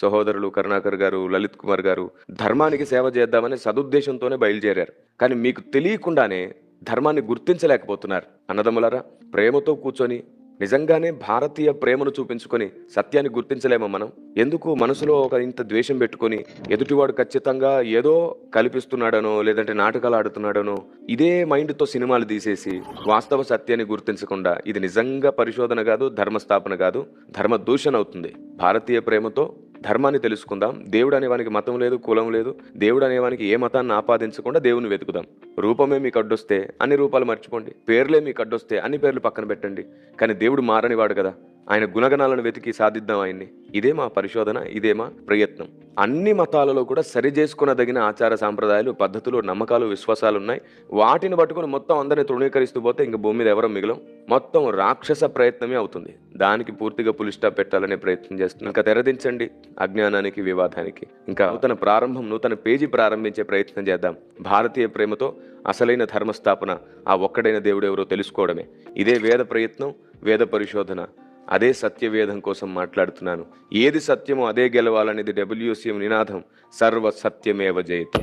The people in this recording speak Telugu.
సహోదరులు కరుణాకర్ గారు, లలిత్ కుమార్ గారు ధర్మానికి సేవ చేద్దామని సదుద్దేశంతోనే బయలుదేరారు. కానీ మీకు తెలియకుండానే ధర్మాన్ని గుర్తించలేకపోతున్నారు. అన్నదమ్ములారా, ప్రేమతో కూర్చొని నిజంగానే భారతీయ ప్రేమను చూపించుకొని సత్యాన్ని గుర్తించలేమా మనం? ఎందుకు మనసులో ఒక ఇంత ద్వేషం పెట్టుకొని ఎదుటివాడు ఖచ్చితంగా ఏదో కల్పిస్తున్నాడనో లేదంటే నాటకాలు ఆడుతున్నాడనో ఇదే మైండ్తో సినిమాలు తీసేసి వాస్తవ సత్యాన్ని గుర్తించకుండా ఇది నిజంగా పరిశోధన కాదు, ధర్మస్థాపన కాదు, ధర్మ దూషణ అవుతుంది. భారతీయ ప్రేమతో ధర్మాన్ని తెలుసుకుందాం. దేవుడు అనేవానికి మతం లేదు, కులం లేదు. దేవుడు అనేవానికి ఏ మతాన్ని ఆపాదించకుండా దేవుని వెతుకుదాం. రూపమే మీకు అడ్డొస్తే అన్ని రూపాలు మర్చిపోండి, పేర్లే మీకు అడ్డొస్తే అన్ని పేర్లు పక్కన పెట్టండి. కానీ దేవుడు మారనివాడు కదా, ఆయన గుణగణాలను వెతికి సాధిద్దాం ఆయన్ని. ఇదే మా పరిశోధన, ఇదే మా ప్రయత్నం. అన్ని మతాలలో కూడా సరిచేసుకునదగిన ఆచార సాంప్రదాయాలు, పద్ధతులు, నమ్మకాలు, విశ్వాసాలు ఉన్నాయి. వాటిని పట్టుకుని మొత్తం అందరినీ తృణీకరిస్తూ పోతే ఇంక భూమి మీద ఎవరో మిగిలం. మొత్తం రాక్షస ప్రయత్నమే అవుతుంది. దానికి పూర్తిగా పులి స్టాప్ పెట్టాలనే ప్రయత్నం చేస్తున్నాం. ఇంకా తెరదించండి అజ్ఞానానికి, వివాదానికి. ఇంకా నూతన పేజీ ప్రారంభించే ప్రయత్నం చేద్దాం. భారతీయ ప్రేమతో అసలైన ధర్మస్థాపన, ఆ ఒక్కడైన దేవుడు ఎవరో తెలుసుకోవడమే. ఇదే వేద ప్రయత్నం, వేద పరిశోధన. అదే సత్యవేదం కోసం మాట్లాడుతున్నాను. ఏది సత్యమో అదే గెలవాలనేది WCM నినాదం. సర్వ సత్యమేవ జయతే.